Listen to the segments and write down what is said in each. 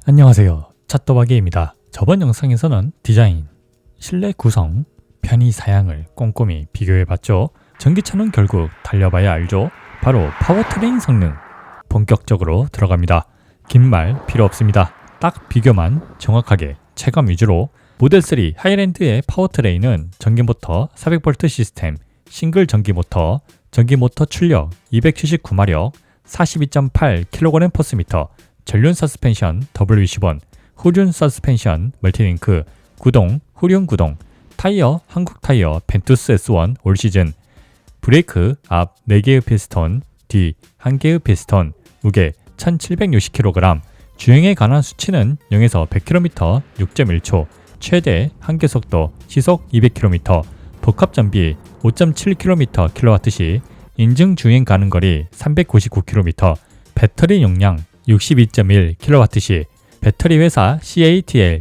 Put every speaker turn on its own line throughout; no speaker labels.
안녕하세요, 찻도박이입니다. 저번 영상에서는 디자인, 실내 구성, 편의 사양을 꼼꼼히 비교해봤죠. 전기차는 결국 달려봐야 알죠. 바로 파워트레인 성능 본격적으로 들어갑니다. 긴 말 필요 없습니다. 딱 비교만 정확하게 체감 위주로. 모델3 하이랜드의 파워트레인은 전기모터 400V 시스템, 싱글 전기모터, 전기모터 출력 279마력, 42.8kgm/m, 전륜 서스펜션 WC1, 후륜 서스펜션 멀티링크, 구동, 후륜 구동, 타이어 한국 타이어 벤투스 S1 올 시즌, 브레이크 앞 4개의 피스톤, 뒤 1개의 피스톤, 무게 1760kg, 주행에 관한 수치는 0에서 100km 6.1초, 최대 한계 속도 시속 200km, 복합 전비 5.7km kWh, 인증 주행 가능 거리 399km, 배터리 용량 62.1kWh, 배터리 회사 CATL,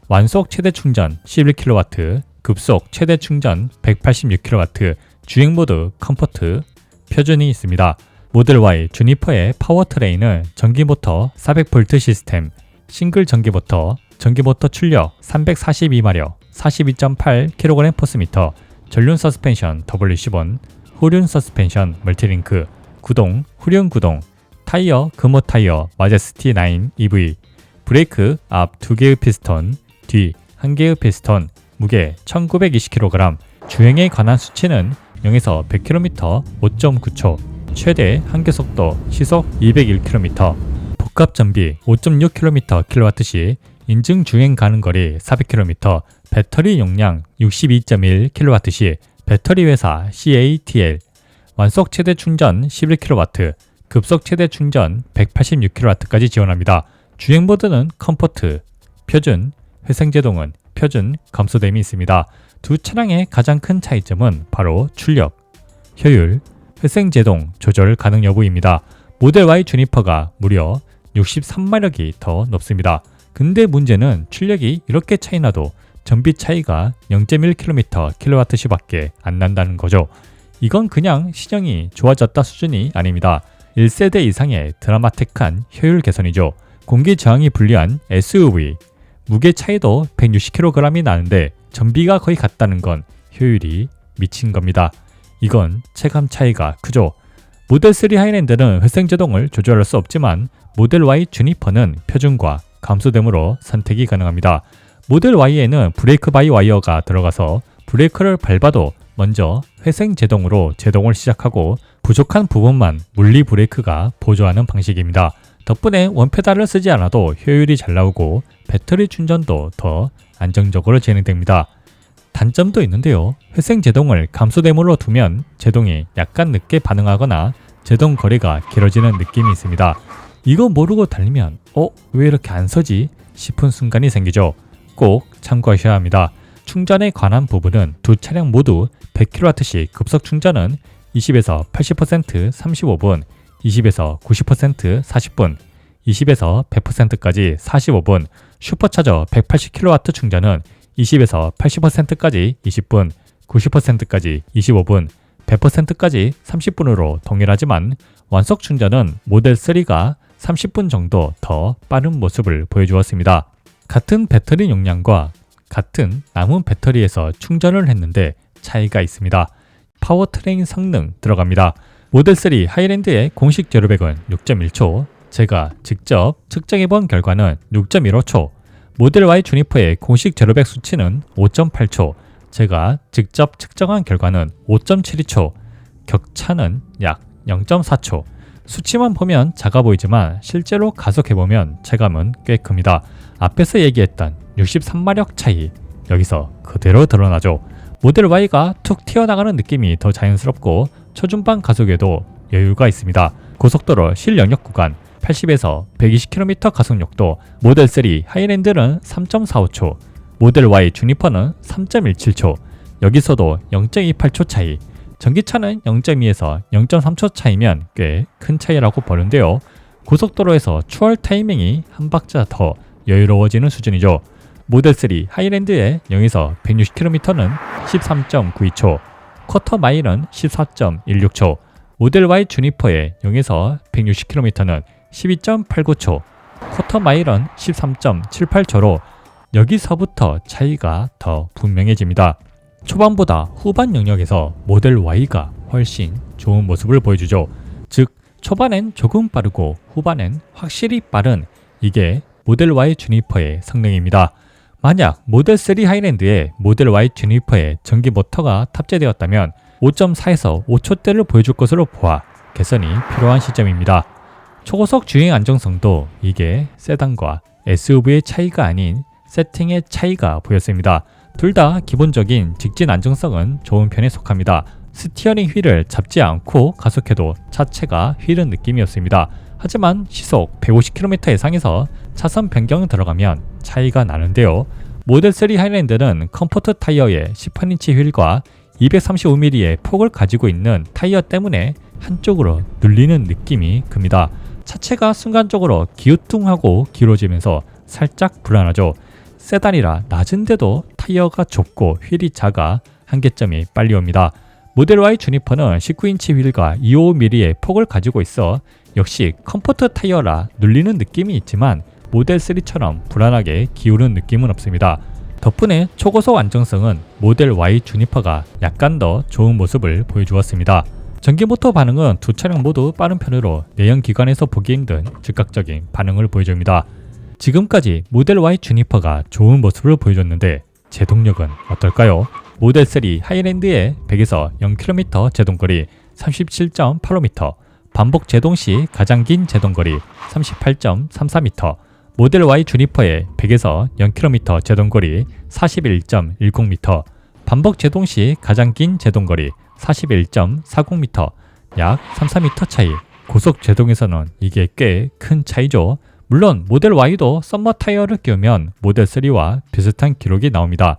완속 최대 충전 11kW, 급속 최대 충전 186kW, 주행 모드 컴포트 표준이 있습니다. 모델 Y 주니퍼의 파워트레인은 전기모터 400V 시스템, 싱글 전기모터, 전기모터 출력 342마력, 42.8kgm/m, 전륜 서스펜션 WC1, 후륜 서스펜션 멀티링크, 구동, 후륜 구동, 타이어 금호 타이어 마제스티 9 EV, 브레이크 앞 2개의 피스톤, 뒤 1개의 피스톤, 무게 1920kg, 주행에 관한 수치는 0에서 100km 5.9초, 최대 한계 속도 시속 201km, 복합 전비 5.6km kWh, 인증 주행 가능 거리 400km, 배터리 용량 62.1kWh, 배터리 회사 CATL, 완속 최대 충전 11kW, 급속 최대 충전 186kW까지 지원합니다. 주행 모드는 컴포트, 표준, 회생제동은 표준 감소됨이 있습니다. 두 차량의 가장 큰 차이점은 바로 출력, 효율, 회생제동 조절 가능 여부입니다. 모델 Y 주니퍼가 무려 63마력이 더 높습니다. 근데 문제는 출력이 이렇게 차이나도 전비 차이가 0.1km kWh 밖에 안 난다는 거죠. 이건 그냥 시정이 좋아졌다 수준이 아닙니다. 1세대 이상의 드라마틱한 효율 개선이죠. 공기 저항이 불리한 SUV, 무게 차이도 160kg이 나는데 전비가 거의 같다는 건 효율이 미친 겁니다. 이건 체감 차이가 크죠. 모델3 하이랜드는 회생제동을 조절할 수 없지만 모델 Y 주니퍼는 표준과 감소됨으로 선택이 가능합니다. 모델 Y에는 브레이크 바이 와이어가 들어가서 브레이크를 밟아도 먼저 회생제동으로 제동을 시작하고 부족한 부분만 물리 브레이크가 보조하는 방식입니다. 덕분에 원페달을 쓰지 않아도 효율이 잘 나오고 배터리 충전도 더 안정적으로 진행됩니다. 단점도 있는데요. 회생제동을 감소됨으로 두면 제동이 약간 늦게 반응하거나 제동 거리가 길어지는 느낌이 있습니다. 이거 모르고 달리면 왜 이렇게 안 서지? 싶은 순간이 생기죠. 꼭 참고하셔야 합니다. 충전에 관한 부분은 두 차량 모두 100kWh 급속 충전은 20에서 80% 35분, 20에서 90% 40분, 20에서 100%까지 45분, 슈퍼차저 180kW 충전은 20에서 80%까지 20분, 90%까지 25분, 100%까지 30분으로 동일하지만 완속 충전은 모델 3가 30분 정도 더 빠른 모습을 보여주었습니다. 같은 배터리 용량과 같은 남은 배터리에서 충전을 했는데 차이가 있습니다. 파워트레인 성능 들어갑니다. 모델3 하이랜드의 공식 제로백은 6.1초, 제가 직접 측정해본 결과는 6.15초, 모델 Y 주니퍼의 공식 제로백 수치는 5.8초, 제가 직접 측정한 결과는 5.72초, 격차는 약 0.4초. 수치만 보면 작아 보이지만 실제로 가속해보면 체감은 꽤 큽니다. 앞에서 얘기했던 63마력 차이, 여기서 그대로 드러나죠. 모델 Y가 툭 튀어나가는 느낌이 더 자연스럽고 초중반 가속에도 여유가 있습니다. 고속도로 실영역 구간 80에서 120km 가속력도 모델 3 하이랜드는 3.45초, 모델 Y 주니퍼는 3.17초, 여기서도 0.28초 차이, 전기차는 0.2에서 0.3초 차이면 꽤 큰 차이라고 보는데요. 고속도로에서 추월 타이밍이 한 박자 더 여유로워지는 수준이죠. 모델 3 하이랜드의 0에서 160km는 13.92초, 쿼터 마일은 14.16초, 모델 Y 주니퍼의 0에서 160km는 12.89초, 쿼터 마일은 13.78초로 여기서부터 차이가 더 분명해집니다. 초반보다 후반 영역에서 모델 Y가 훨씬 좋은 모습을 보여주죠. 즉 초반엔 조금 빠르고 후반엔 확실히 빠른, 이게 모델 Y 주니퍼의 성능입니다. 만약 모델 3 하이랜드에 모델 Y 주니퍼의 전기 모터가 탑재되었다면 5.4에서 5초대를 보여줄 것으로 보아 개선이 필요한 시점입니다. 초고속 주행 안정성도 이게 세단과 SUV의 차이가 아닌 세팅의 차이가 보였습니다. 둘 다 기본적인 직진 안정성은 좋은 편에 속합니다. 스티어링 휠을 잡지 않고 가속해도 차체가 휘는 느낌이었습니다. 하지만 시속 150km 이상에서 차선 변경 들어가면 차이가 나는데요. 모델 3 하이랜드는 컴포트 타이어의 18인치 휠과 235mm의 폭을 가지고 있는 타이어 때문에 한쪽으로 눌리는 느낌이 큽니다. 차체가 순간적으로 기우뚱하고 길어지면서 살짝 불안하죠. 세단이라 낮은데도 타이어가 좁고 휠이 작아 한계점이 빨리 옵니다. 모델 Y 주니퍼는 19인치 휠과 255mm의 폭을 가지고 있어 역시 컴포트 타이어라 눌리는 느낌이 있지만 모델 3처럼 불안하게 기우는 느낌은 없습니다. 덕분에 초고속 안정성은 모델 Y 주니퍼가 약간 더 좋은 모습을 보여주었습니다. 전기모터 반응은 두 차량 모두 빠른 편으로 내연 기관에서 보기 힘든 즉각적인 반응을 보여줍니다. 지금까지 모델 Y 주니퍼가 좋은 모습을 보여줬는데 제동력은 어떨까요? 모델 3 하이랜드의 100에서 0km 제동거리 37.85m, 반복 제동 시 가장 긴 제동거리 38.34m, 모델 Y 주니퍼의 100에서 0km 제동거리 41.10m, 반복 제동 시 가장 긴 제동거리 41.40m, 약 3~4m 차이. 고속 제동에서는 이게 꽤 큰 차이죠. 물론 모델 Y도 썸머 타이어를 끼우면 모델 3와 비슷한 기록이 나옵니다.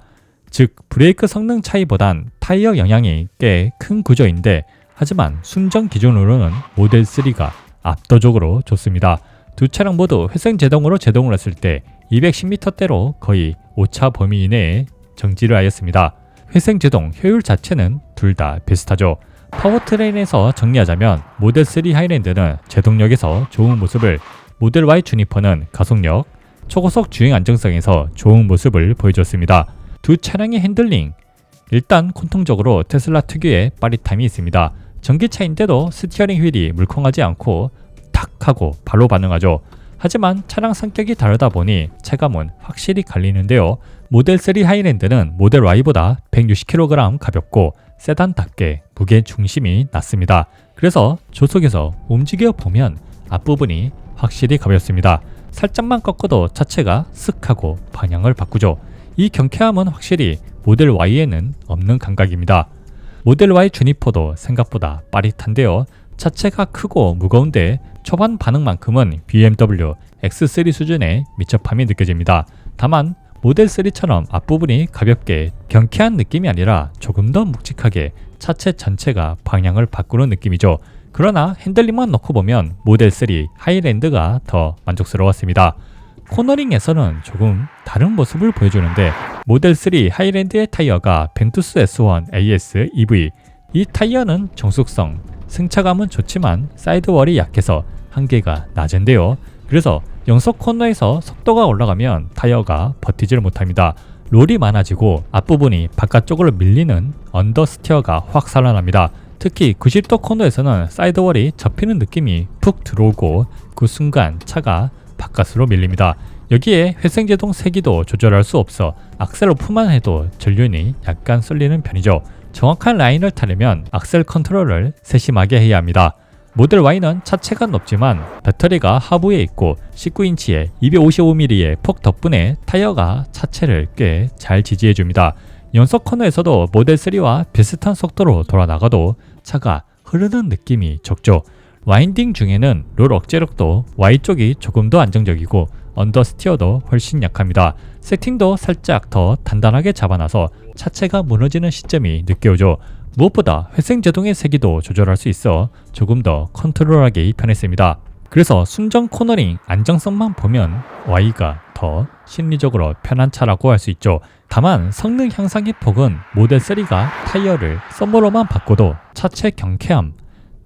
즉 브레이크 성능 차이보단 타이어 영향이 꽤 큰 구조인데, 하지만 순정 기준으로는 모델 3가 압도적으로 좋습니다. 두 차량 모두 회생 제동으로 제동을 했을 때 210m대로 거의 오차 범위 이내에 정지를 하였습니다. 회생 제동 효율 자체는 둘 다 비슷하죠. 파워트레인에서 정리하자면 모델 3 하이랜드는 제동력에서 좋은 모습을, 모델 Y 주니퍼는 가속력, 초고속 주행 안정성에서 좋은 모습을 보여줬습니다. 두 차량의 핸들링, 일단 공통적으로 테슬라 특유의 빠릿함이 있습니다. 전기차인데도 스티어링 휠이 물컹하지 않고 탁 하고 바로 반응하죠. 하지만 차량 성격이 다르다 보니 체감은 확실히 갈리는데요. 모델 3 하이랜드는 모델 Y보다 160kg 가볍고 세단답게 무게 중심이 낮습니다. 그래서 조속에서 움직여 보면 앞부분이 확실히 가볍습니다. 살짝만 꺾어도 차체가 쓱 하고 방향을 바꾸죠. 이 경쾌함은 확실히 모델 Y에는 없는 감각입니다. 모델 Y 주니퍼도 생각보다 빠릿한데요. 차체가 크고 무거운데 초반 반응만큼은 BMW X3 수준의 밀접함이 느껴집니다. 다만 모델 3처럼 앞부분이 가볍게 경쾌한 느낌이 아니라 조금 더 묵직하게 차체 전체가 방향을 바꾸는 느낌이죠. 그러나 핸들링만 놓고 보면 모델 3 하이랜드가 더 만족스러웠습니다. 코너링에서는 조금 다른 모습을 보여주는데, 모델 3 하이랜드의 타이어가 벤투스 S1 AS EV, 이 타이어는 정숙성, 승차감은 좋지만 사이드월이 약해서 한계가 낮은데요. 그래서 연속 코너에서 속도가 올라가면 타이어가 버티질 못합니다. 롤이 많아지고 앞부분이 바깥쪽으로 밀리는 언더스티어가 확 살아납니다. 특히 90도 코너에서는 사이드월이 접히는 느낌이 푹 들어오고 그 순간 차가 바깥으로 밀립니다. 여기에 회생제동 세기도 조절할 수 없어 악셀 오프만 해도 전륜이 약간 쏠리는 편이죠. 정확한 라인을 타려면 악셀 컨트롤을 세심하게 해야 합니다. 모델 Y는 차체가 높지만 배터리가 하부에 있고 19인치에 255mm의 폭 덕분에 타이어가 차체를 꽤 잘 지지해줍니다. 연속 코너에서도 모델 3와 비슷한 속도로 돌아나가도 차가 흐르는 느낌이 적죠. 와인딩 중에는 롤 억제력도 Y쪽이 조금 더 안정적이고 언더스티어도 훨씬 약합니다. 세팅도 살짝 더 단단하게 잡아놔서 차체가 무너지는 시점이 늦게 오죠. 무엇보다 회생제동의 세기도 조절할 수 있어 조금 더 컨트롤하기 편했습니다. 그래서 순정 코너링 안정성만 보면 Y가 더 심리적으로 편한 차라고 할 수 있죠. 다만 성능 향상의 폭은 모델 3가 타이어를 썸머로만 바꿔도 차체 경쾌함,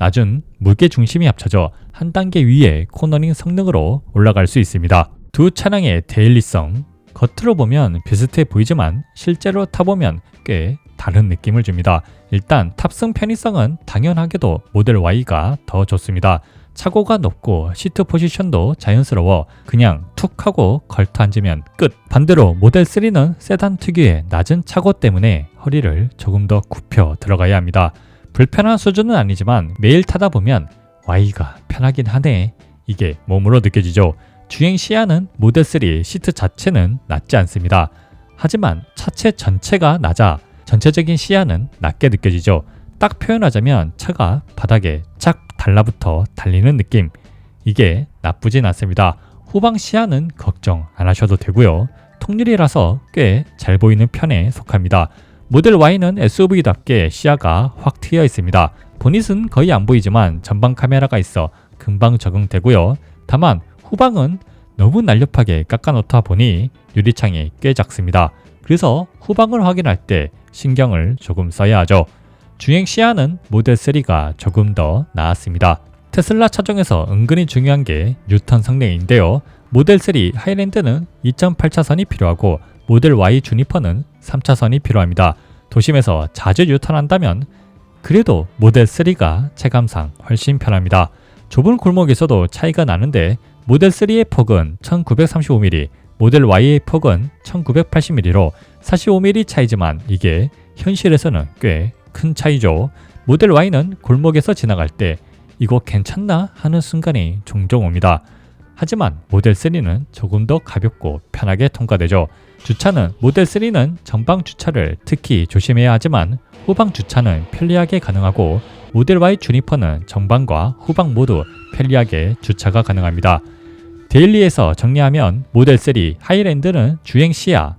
낮은 무게 중심이 합쳐져 한 단계 위에 코너링 성능으로 올라갈 수 있습니다. 두 차량의 데일리성, 겉으로 보면 비슷해 보이지만 실제로 타보면 꽤 다른 느낌을 줍니다. 일단 탑승 편의성은 당연하게도 모델 Y가 더 좋습니다. 차고가 높고 시트 포지션도 자연스러워 그냥 툭 하고 걸터 앉으면 끝. 반대로 모델 3는 세단 특유의 낮은 차고 때문에 허리를 조금 더 굽혀 들어가야 합니다. 불편한 수준은 아니지만 매일 타다 보면 Y가 편하긴 하네. 이게 몸으로 느껴지죠. 주행 시야는 모델 3 시트 자체는 낮지 않습니다. 하지만 차체 전체가 낮아 전체적인 시야는 낮게 느껴지죠. 딱 표현하자면 차가 바닥에 쫙 달라붙어 달리는 느낌. 이게 나쁘진 않습니다. 후방 시야는 걱정 안 하셔도 되고요. 통유리라서 꽤 잘 보이는 편에 속합니다. 모델 Y는 SUV답게 시야가 확 트여 있습니다. 보닛은 거의 안 보이지만 전방 카메라가 있어 금방 적응되고요. 다만 후방은 너무 날렵하게 깎아놓다 보니 유리창이 꽤 작습니다. 그래서 후방을 확인할 때 신경을 조금 써야 하죠. 주행 시야는 모델 3가 조금 더 나았습니다. 테슬라 차종에서 은근히 중요한 게 유턴 성능인데요. 모델 3 하이랜드는 2.8차선이 필요하고 모델 Y 주니퍼는 3차선이 필요합니다. 도심에서 자주 유턴한다면 그래도 모델 3가 체감상 훨씬 편합니다. 좁은 골목에서도 차이가 나는데 모델 3의 폭은 1935mm, 모델 Y의 폭은 1980mm로 45mm 차이지만 이게 현실에서는 꽤 큰 차이죠. 모델 Y는 골목에서 지나갈 때 이거 괜찮나 하는 순간이 종종 옵니다. 하지만 모델 3는 조금 더 가볍고 편하게 통과되죠. 주차는 모델 3는 전방 주차를 특히 조심해야 하지만 후방 주차는 편리하게 가능하고 모델 Y 주니퍼는 전방과 후방 모두 편리하게 주차가 가능합니다. 데일리에서 정리하면 모델 3 하이랜드는 주행 시야,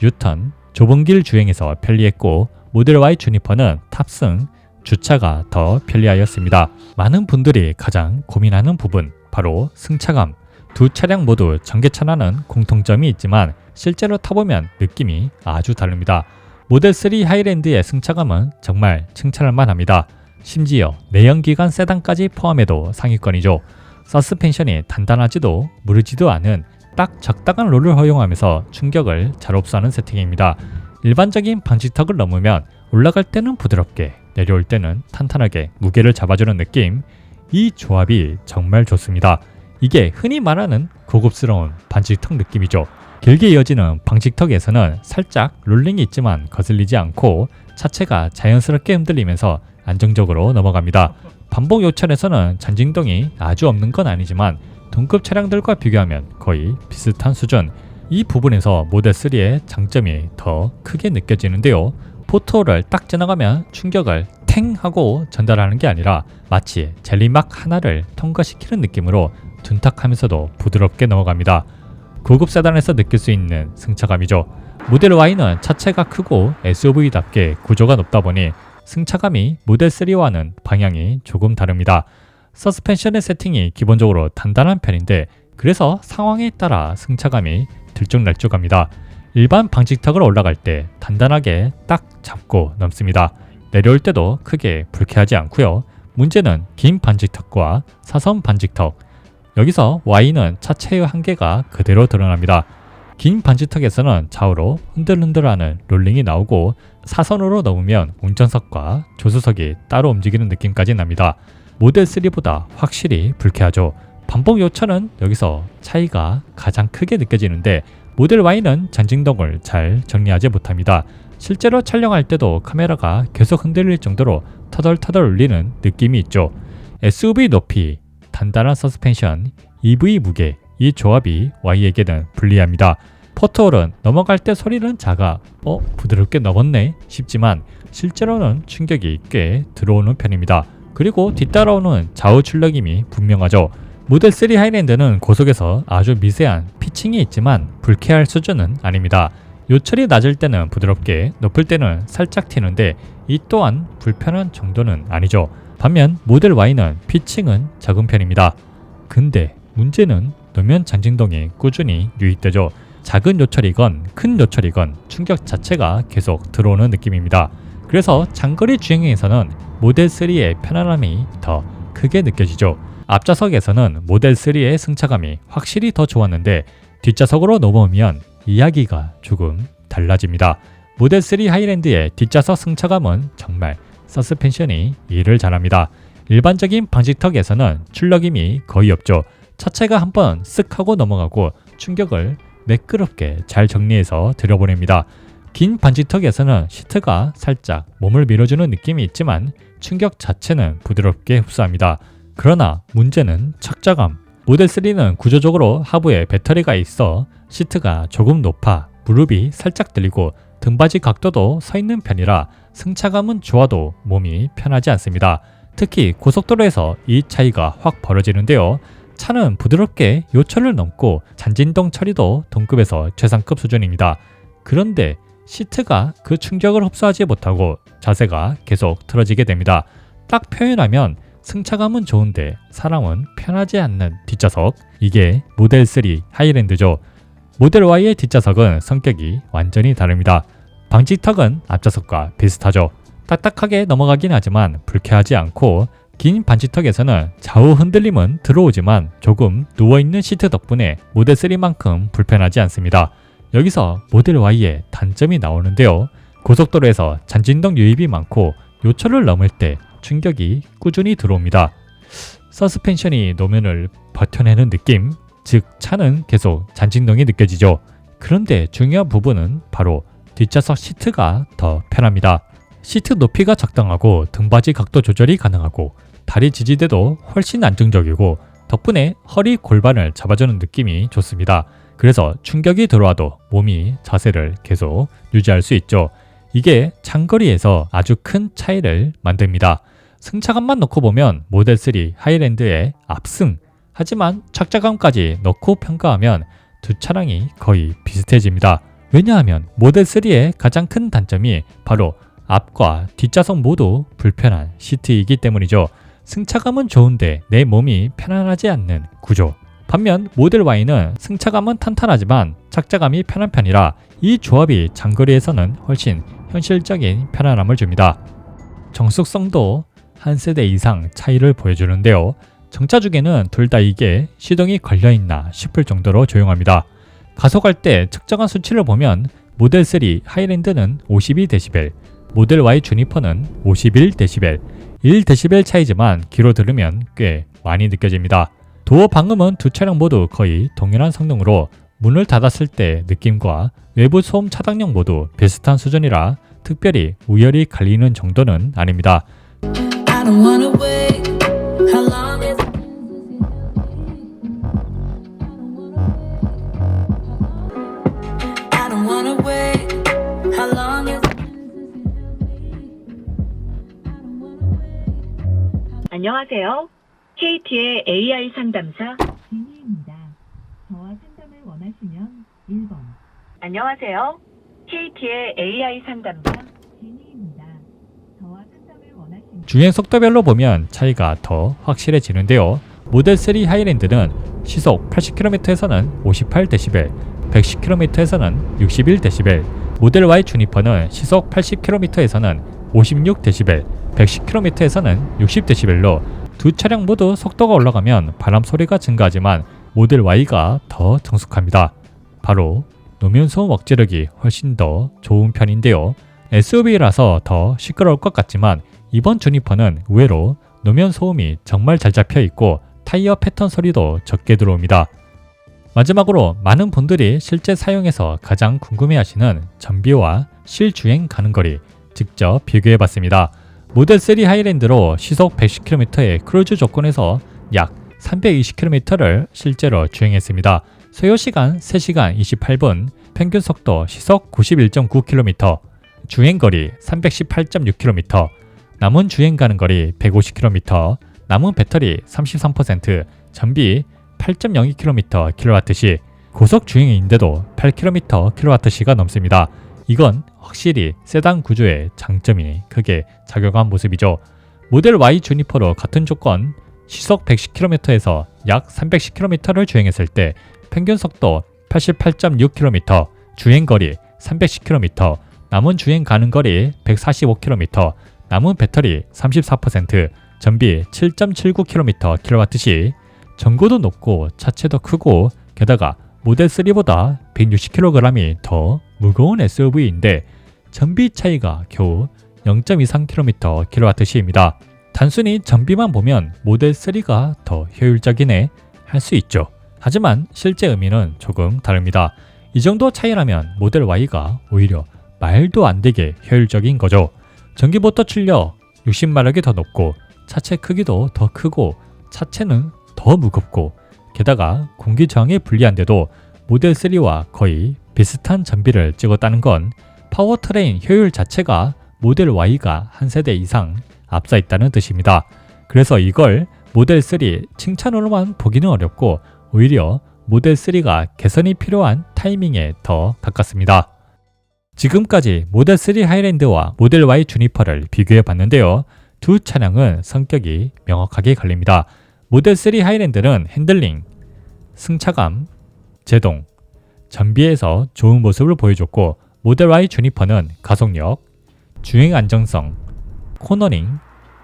유턴, 좁은 길 주행에서 편리했고 모델 Y 주니퍼는 탑승, 주차가 더 편리하였습니다. 많은 분들이 가장 고민하는 부분 바로 승차감. 두 차량 모두 전기차라는 공통점이 있지만 실제로 타보면 느낌이 아주 다릅니다. 모델 3 하이랜드의 승차감은 정말 칭찬할 만합니다. 심지어 내연기관 세단까지 포함해도 상위권이죠. 서스펜션이 단단하지도 무르지도 않은 딱 적당한 롤을 허용하면서 충격을 잘 흡수하는 세팅입니다. 일반적인 방지턱을 넘으면 올라갈 때는 부드럽게 내려올 때는 탄탄하게 무게를 잡아주는 느낌. 이 조합이 정말 좋습니다. 이게 흔히 말하는 고급스러운 방지턱 느낌이죠. 길게 이어지는 방지턱에서는 살짝 롤링이 있지만 거슬리지 않고 차체가 자연스럽게 흔들리면서 안정적으로 넘어갑니다. 반복 요철에서는 전진동이 아주 없는 건 아니지만 동급 차량들과 비교하면 거의 비슷한 수준. 이 부분에서 모델 3의 장점이 더 크게 느껴지는데요. 포토를 딱 지나가면 충격을 탱 하고 전달하는 게 아니라 마치 젤리막 하나를 통과시키는 느낌으로 둔탁하면서도 부드럽게 넘어갑니다. 고급 세단에서 느낄 수 있는 승차감이죠. 모델 Y는 차체가 크고 SUV답게 구조가 높다 보니 승차감이 모델 3와는 방향이 조금 다릅니다. 서스펜션의 세팅이 기본적으로 단단한 편인데 그래서 상황에 따라 승차감이 들쭉날쭉합니다. 일반 방지턱을 올라갈 때 단단하게 딱 잡고 넘습니다. 내려올 때도 크게 불쾌하지 않고요. 문제는 긴 방지턱과 사선 방지턱. 여기서 Y는 차체의 한계가 그대로 드러납니다. 긴 방지턱에서는 좌우로 흔들흔들하는 롤링이 나오고 사선으로 넘으면 운전석과 조수석이 따로 움직이는 느낌까지 납니다. 모델 3보다 확실히 불쾌하죠. 반복 요철은 여기서 차이가 가장 크게 느껴지는데 모델 Y는 전진동을 잘 정리하지 못합니다. 실제로 촬영할 때도 카메라가 계속 흔들릴 정도로 터덜터덜 울리는 느낌이 있죠. SUV 높이, 단단한 서스펜션, EV 무게, 이 조합이 Y에게는 불리합니다. 포토홀은 넘어갈 때 소리는 작아 부드럽게 넘었네 싶지만 실제로는 충격이 꽤 들어오는 편입니다. 그리고 뒤따라오는 좌우 출력임이 분명하죠. 모델 3 하이랜드는 고속에서 아주 미세한 피칭이 있지만 불쾌할 수준은 아닙니다. 요철이 낮을 때는 부드럽게, 높을 때는 살짝 튀는데 이 또한 불편한 정도는 아니죠. 반면 모델 Y는 피칭은 적은 편입니다. 근데 문제는 노면 전진동이 꾸준히 유입되죠. 작은 요철이건 큰 요철이건 충격 자체가 계속 들어오는 느낌입니다. 그래서 장거리 주행에서는 모델 3의 편안함이 더 크게 느껴지죠. 앞좌석에서는 모델 3의 승차감이 확실히 더 좋았는데 뒷좌석으로 넘어오면 이야기가 조금 달라집니다. 모델 3 하이랜드의 뒷좌석 승차감은 정말 서스펜션이 일을 잘합니다. 일반적인 방지턱에서는 출력임이 거의 없죠. 차체가 한번 쓱 하고 넘어가고 충격을 매끄럽게 잘 정리해서 들여보냅니다. 긴 방지턱에서는 시트가 살짝 몸을 밀어주는 느낌이 있지만 충격 자체는 부드럽게 흡수합니다. 그러나 문제는 착자감. 모델 3는 구조적으로 하부에 배터리가 있어 시트가 조금 높아 무릎이 살짝 들리고 등받이 각도도 서 있는 편이라 승차감은 좋아도 몸이 편하지 않습니다. 특히 고속도로에서 이 차이가 확 벌어지는데요. 차는 부드럽게 요철을 넘고 잔진동 처리도 동급에서 최상급 수준입니다. 그런데 시트가 그 충격을 흡수하지 못하고 자세가 계속 틀어지게 됩니다. 딱 표현하면 승차감은 좋은데 사람은 편하지 않는 뒷좌석. 이게 모델 3 하이랜드죠. 모델 Y의 뒷좌석은 성격이 완전히 다릅니다. 방지턱은 앞좌석과 비슷하죠. 딱딱하게 넘어가긴 하지만 불쾌하지 않고 긴 방지턱에서는 좌우 흔들림은 들어오지만 조금 누워있는 시트 덕분에 모델 3만큼 불편하지 않습니다. 여기서 모델 Y의 단점이 나오는데요. 고속도로에서 잔진동 유입이 많고 요철을 넘을 때 충격이 꾸준히 들어옵니다. 서스펜션이 노면을 버텨내는 느낌, 즉 차는 계속 잔진동이 느껴지죠. 그런데 중요한 부분은 바로 뒷좌석 시트가 더 편합니다. 시트 높이가 적당하고 등받이 각도 조절이 가능하고 다리 지지대도 훨씬 안정적이고 덕분에 허리 골반을 잡아주는 느낌이 좋습니다. 그래서 충격이 들어와도 몸이 자세를 계속 유지할 수 있죠. 이게 장거리에서 아주 큰 차이를 만듭니다. 승차감만 놓고 보면 모델 3 하이랜드의 압승. 하지만 착자감까지 넣고 평가하면 두 차량이 거의 비슷해집니다. 왜냐하면 모델 3의 가장 큰 단점이 바로 앞과 뒷좌석 모두 불편한 시트이기 때문이죠. 승차감은 좋은데 내 몸이 편안하지 않는 구조. 반면 모델 Y는 승차감은 탄탄하지만 착자감이 편한 편이라 이 조합이 장거리에서는 훨씬 현실적인 편안함을 줍니다. 정숙성도 한 세대 이상 차이를 보여주는데요. 정차 중에는 둘 다 이게 시동이 걸려있나 싶을 정도로 조용합니다. 가속할 때 측정한 수치를 보면 모델 3 하이랜드는 52dB, 모델 Y 주니퍼는 51dB, 1dB 차이지만 귀로 들으면 꽤 많이 느껴집니다. 도어 방음은 두 차량 모두 거의 동일한 성능으로 문을 닫았을 때 느낌과 외부 소음 차단력 모두 비슷한 수준이라 특별히 우열이 갈리는 정도는 아닙니다.
안녕하세요. KT의 AI 상담사
제니입니다. 저와 상담을 원하시면 1번.
안녕하세요. KT의 AI 상담사
제니입니다. 저와 상담을 원하시면
주행 속도별로 보면 차이가 더 확실해지는데요. 모델 3 하이랜드는 시속 80km에서는 58dB, 110km에서는 61dB, 모델 Y 주니퍼는 시속 80km에서는 56dB, 110km에서는 60dB로 두 차량 모두 속도가 올라가면 바람 소리가 증가하지만 모델 Y가 더 정숙합니다. 바로 노면 소음 억제력이 훨씬 더 좋은 편인데요. SUV라서 더 시끄러울 것 같지만 이번 주니퍼는 의외로 노면 소음이 정말 잘 잡혀 있고 타이어 패턴 소리도 적게 들어옵니다. 마지막으로 많은 분들이 실제 사용해서 가장 궁금해하시는 전비와 실주행 가는 거리 직접 비교해봤습니다. 모델 3 하이랜드로 시속 110km의 크루즈 조건에서 약 320km를 실제로 주행했습니다. 소요시간 3시간 28분, 평균 속도 시속 91.9km, 주행거리 318.6km, 남은 주행 가는 거리 150km, 남은 배터리 33%, 전비 8.02km kWh, 고속 주행인데도 8km kWh가 넘습니다. 이건 확실히 세단 구조의 장점이 크게 작용한 모습이죠. 모델 Y 주니퍼로 같은 조건 시속 110km에서 약 310km를 주행했을 때 평균 속도 88.6km, 주행거리 310km, 남은 주행 가는 거리 145km, 남은 배터리 34%, 전비 7.79km kWh, 전고도 높고 차체도 크고 게다가 모델 3보다 160kg이 더 무거운 SUV인데 전비 차이가 겨우 0.23km kWh입니다. 단순히 전비만 보면 모델 3가 더 효율적이네 할 수 있죠. 하지만 실제 의미는 조금 다릅니다. 이 정도 차이라면 모델 Y가 오히려 말도 안 되게 효율적인 거죠. 전기모터 출력 60마력이 더 높고 차체 크기도 더 크고 차체는 더 무겁고 게다가 공기 저항에 불리한데도 모델 3와 거의 비슷한 전비를 찍었다는 건 파워트레인 효율 자체가 모델 Y가 한 세대 이상 앞서 있다는 뜻입니다. 그래서 이걸 모델 3 칭찬으로만 보기는 어렵고 오히려 모델 3가 개선이 필요한 타이밍에 더 가깝습니다. 지금까지 모델 3 하이랜드와 모델 Y 주니퍼를 비교해 봤는데요. 두 차량은 성격이 명확하게 갈립니다. 모델 3 하이랜드는 핸들링, 승차감, 제동, 전비에서 좋은 모습을 보여줬고 모델 Y 주니퍼는 가속력, 주행 안정성, 코너링,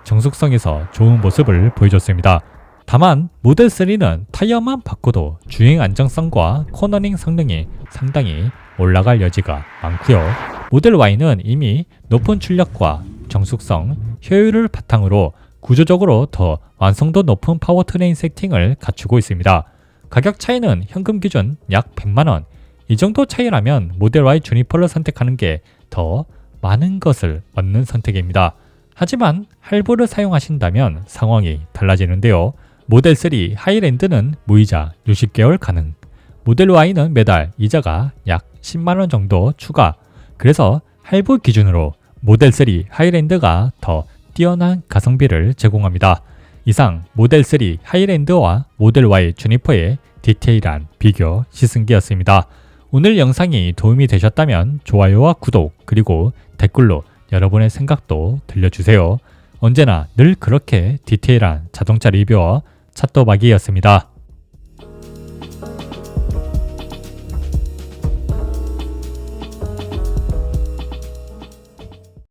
정숙성에서 좋은 모습을 보여줬습니다. 다만 모델 3는 타이어만 바꿔도 주행 안정성과 코너링 성능이 상당히 올라갈 여지가 많고요. 모델 Y는 이미 높은 출력과 정숙성, 효율을 바탕으로 구조적으로 더 완성도 높은 파워트레인 세팅을 갖추고 있습니다. 가격 차이는 현금 기준 약 100만원. 이 정도 차이라면 모델 Y 주니퍼를 선택하는 게 더 많은 것을 얻는 선택입니다. 하지만 할부를 사용하신다면 상황이 달라지는데요. 모델 3 하이랜드는 무이자 60개월 가능. 모델 Y는 매달 이자가 약 10만원 정도 추가. 그래서 할부 기준으로 모델 3 하이랜드가 더 뛰어난 가성비를 제공합니다. 이상 모델 3 하이랜드와 모델 Y 주니퍼의 디테일한 비교 시승기였습니다. 오늘 영상이 도움이 되셨다면 좋아요와 구독 그리고 댓글로 여러분의 생각도 들려주세요. 언제나 늘 그렇게 디테일한 자동차 리뷰어 찻도박이였습니다.